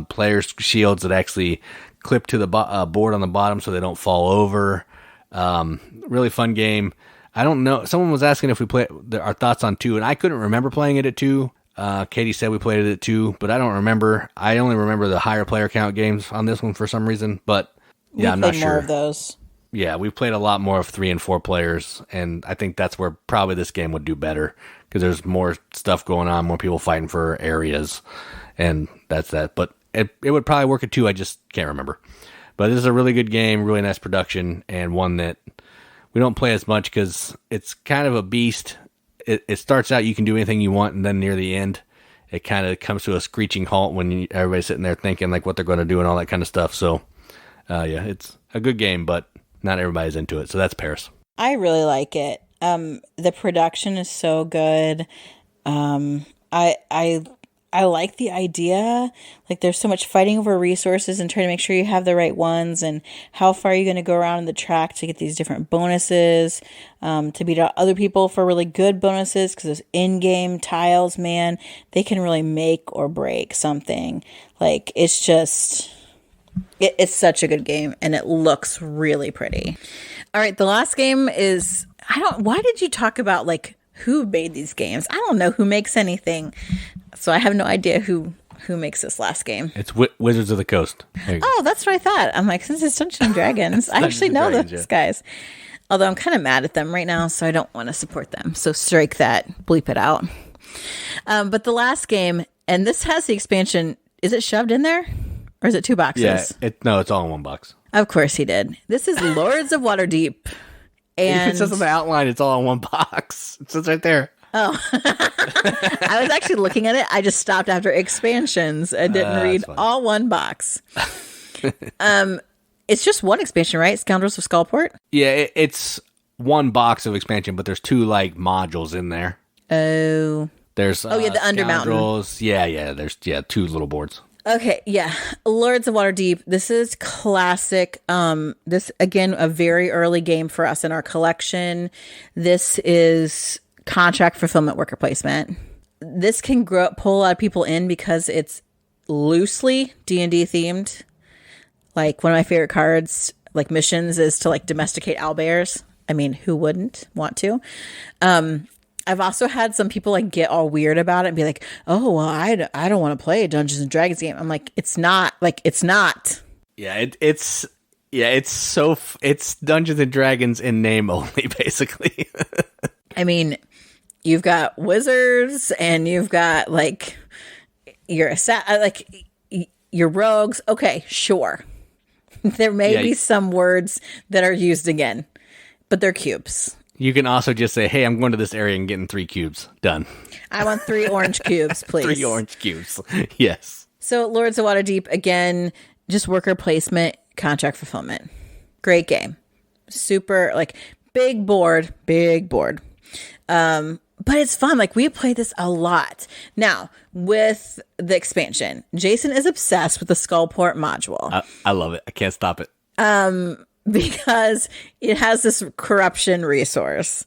players' shields that actually clip to the board on the bottom so they don't fall over. Really fun game. I don't know. Someone was asking if we play our thoughts on 2, and I couldn't remember playing it at 2. Katie said we played it at 2, but I don't remember. I only remember the higher player count games on this one for some reason. But yeah, I'm not sure. More of those. Yeah, we've played a lot more of 3 and 4 players, and I think that's where probably this game would do better because there's more stuff going on, more people fighting for areas, and that's that. But it would probably work at 2. I just can't remember. But this is a really good game, really nice production, and one that we don't play as much because it's kind of a beast. It starts out, you can do anything you want, and then near the end, it kind of comes to a screeching halt when everybody's sitting there thinking like what they're going to do and all that kind of stuff. So, yeah, it's a good game, but not everybody's into it. So that's Paris. I really like it. The production is so good. I like the idea. Like there's so much fighting over resources and trying to make sure you have the right ones and how far are you going to go around the track to get these different bonuses, to beat out other people for really good bonuses because those in-game tiles, man, they can really make or break something. Like it's just... It's such a good game, and it looks really pretty. All right, the last game is... Why did you talk about, like, who made these games? I don't know who makes anything. So I have no idea who makes this last game. It's Wizards of the Coast. Oh, that's what I thought. I'm like, since it's Dungeons and Dragons, I actually know those guys. Although I'm kind of mad at them right now, so I don't want to support them. So strike that. Bleep it out. But the last game, and this has the expansion... Is it shoved in there? Or is it 2 boxes? Yeah, no, it's all in 1 box. Of course he did. This is Lords of Waterdeep. And it says on the outline, it's all in 1 box. It says right there. I was actually looking at it. I just stopped after expansions and didn't read all one box. It's just one expansion, right? Scoundrels of Skullport? Yeah, it's one box of expansion, but there's two like modules in there. Oh. There's the Undermountain. Yeah, there's two little boards. Okay, yeah. Lords of Waterdeep. This is classic. This again a very early game for us in our collection. This is contract fulfillment worker placement. This can pull a lot of people in because it's loosely D&D themed. Like one of my favorite cards, like missions, is to like domesticate owlbears. I mean, who wouldn't want to? I've also had some people like get all weird about it and be like, "Oh, well, I don't want to play a Dungeons and Dragons game." I'm like, it's not. Yeah, it's Dungeons and Dragons in name only, basically. I mean, you've got wizards and you've got like your rogues. Okay, sure. There may be some words that are used again, but they're cubes. You can also just say, "Hey, I'm going to this area and getting 3 cubes." Done. I want 3 orange cubes, please. 3 orange cubes. Yes. So Lords of Waterdeep, again, just worker placement, contract fulfillment. Great game. Super, like, big board. But it's fun. Like, we played this a lot. Now, with the expansion, Jason is obsessed with the Skullport module. I love it. I can't stop it. Because it has this corruption resource.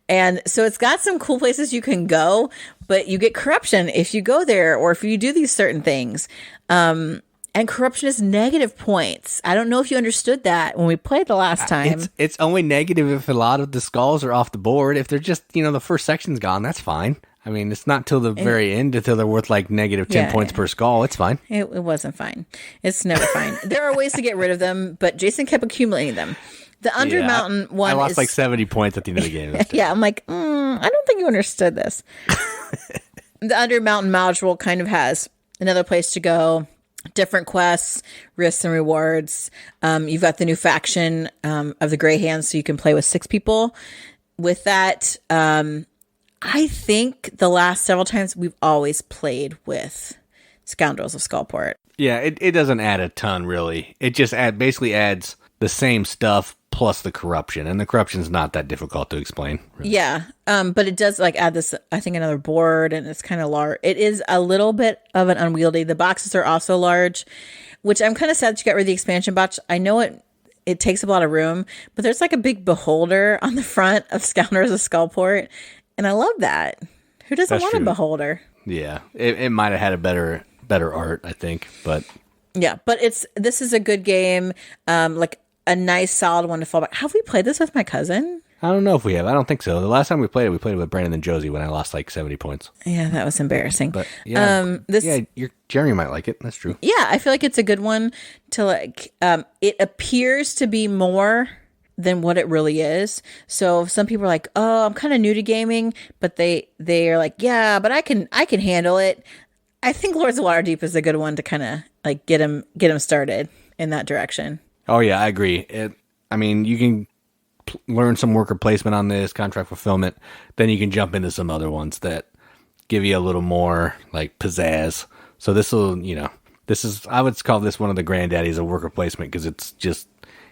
And so it's got some cool places you can go, but you get corruption if you go there or if you do these certain things. And corruption is negative points. I don't know if you understood that when we played the last time. It's only negative if a lot of the skulls are off the board. If they're just, the first section's gone, that's fine. I mean, it's not till the very end until they're worth like negative 10 points per skull. It's fine. It wasn't fine. It's never fine. There are ways to get rid of them, but Jason kept accumulating them. The Undermountain one I lost like 70 points at the end of the game. Yeah, I'm like, I don't think you understood this. The Undermountain module kind of has another place to go, different quests, risks, and rewards. You've got the new faction of the Grey Hands, so you can play with 6 people. With that, I think the last several times we've always played with Scoundrels of Skullport. Yeah, it doesn't add a ton, really. It just basically adds the same stuff plus the corruption, and the corruption's not that difficult to explain. Really. Yeah, but it does like add this, I think, another board, and it's kind of large. It is a little bit of an unwieldy. The boxes are also large, which I'm kind of sad that you got rid of the expansion box. I know it takes up a lot of room, but there's like a big beholder on the front of Scoundrels of Skullport. And I love that. Who doesn't want a beholder? Yeah, it might have had a better art, I think, but yeah, but this is a good game, like a nice solid one to fall back. Have we played this with my cousin? I don't know if we have. I don't think so. The last time we played it with Brandon and Josie when I lost like 70 points. Yeah, that was embarrassing. But yeah, Jeremy might like it. That's true. Yeah, I feel like it's a good one to like. It appears to be more than what it really is. So some people are like, "Oh, I'm kind of new to gaming," but they are like, "Yeah, but I can handle it." I think Lords of Waterdeep is a good one to kind of like get him started in that direction. Oh yeah, I agree. I mean, you can learn some worker placement on this, contract fulfillment, then you can jump into some other ones that give you a little more like pizzazz. So this will, I would call this one of the granddaddies of worker placement because it's just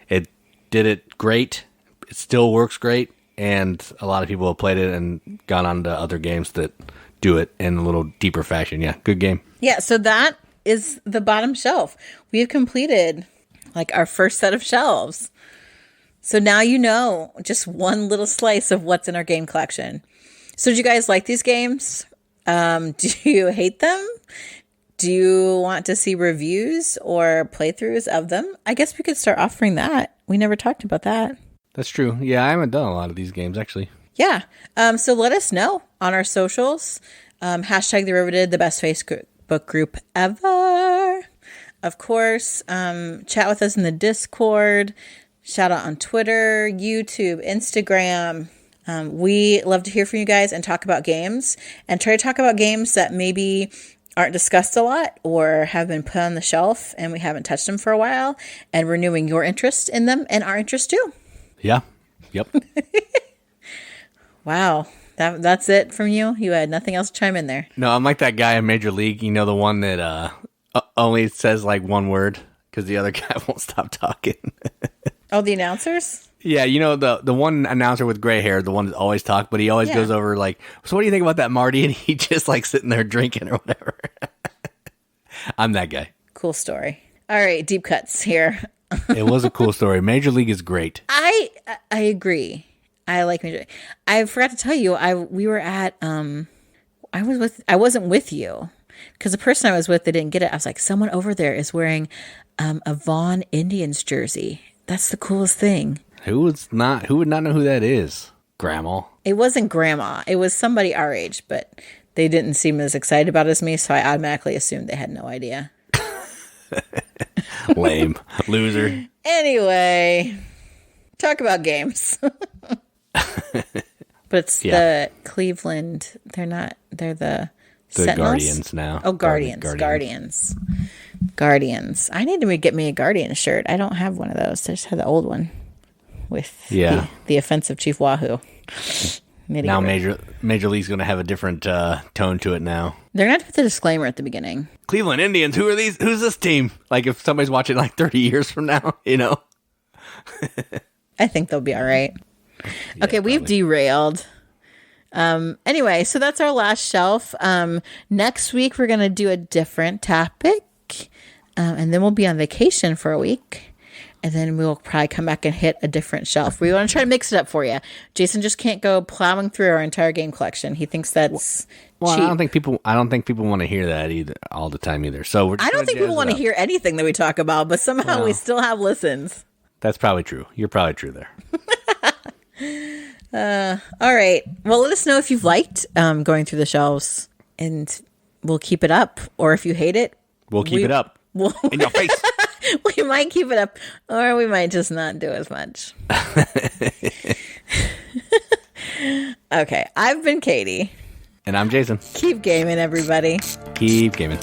it did it great. It still works great, and a lot of people have played it and gone on to other games that do it in a little deeper fashion. Yeah, good game. Yeah, so that is the bottom shelf. We have completed like our first set of shelves. So now you know just one little slice of what's in our game collection. So did you guys like these games? Do you hate them? Do you want to see reviews or playthroughs of them? I guess we could start offering that. We never talked about that. That's true. Yeah, I haven't done a lot of these games, actually. Yeah. So let us know on our socials. Hashtag The Riveted, the best Facebook group ever. Of course, chat with us in the Discord. Shout out on Twitter, YouTube, Instagram. We love to hear from you guys and talk about games. And try to talk about games that maybe aren't discussed a lot or have been put on the shelf and we haven't touched them for a while, and renewing your interest in them and our interest too. Yeah. Yep. Wow. That's it from you? You had nothing else to chime in there? No, I'm like that guy in Major League, the one that only says like one word because the other guy won't stop talking. Oh, the announcers? Yeah, the one announcer with gray hair, the one that always talks, but he always goes over like, so what do you think about that, Marty? And he just like sitting there drinking or whatever. I'm that guy. Cool story. All right, deep cuts here. It was a cool story. Major League is great. I agree. I like Major League. I forgot to tell you, we were at I wasn't with you because the person I was with, they didn't get it. I was like, someone over there is wearing a Vaughn Indians jersey. That's the coolest thing. Who would not know who that is? Grandma. It wasn't grandma. It was somebody our age, but they didn't seem as excited about it as me, so I automatically assumed they had no idea. Lame. Loser. Anyway, talk about games. But it's the Cleveland. They're the Sentinels? Guardians now. Oh, Guardians. I need to get me a Guardian shirt. I don't have one of those. I just have the old one with the offensive Chief Wahoo. Now Major League's going to have a different tone to it now. They're going to put the disclaimer at the beginning. Cleveland Indians, who are these? Who's this team? Like if somebody's watching like 30 years from now, I think they'll be all right. Yeah, okay, we've derailed. Anyway, so that's our last shelf. Next week, we're going to do a different topic. And then we'll be on vacation for a week. And then we'll probably come back and hit a different shelf. We want to try to mix it up for you. Jason just can't go plowing through our entire game collection. He thinks that's cheap. I don't think people want to hear that either all the time either. So I don't think people want to hear anything that we talk about, but somehow we still have listens. That's probably true. You're probably true there. All right. Well, let us know if you've liked going through the shelves, and we'll keep it up. Or if you hate it, we'll keep it up in your face. We might keep it up, or we might just not do as much. Okay, I've been Katie. And I'm Jason. Keep gaming, everybody. Keep gaming.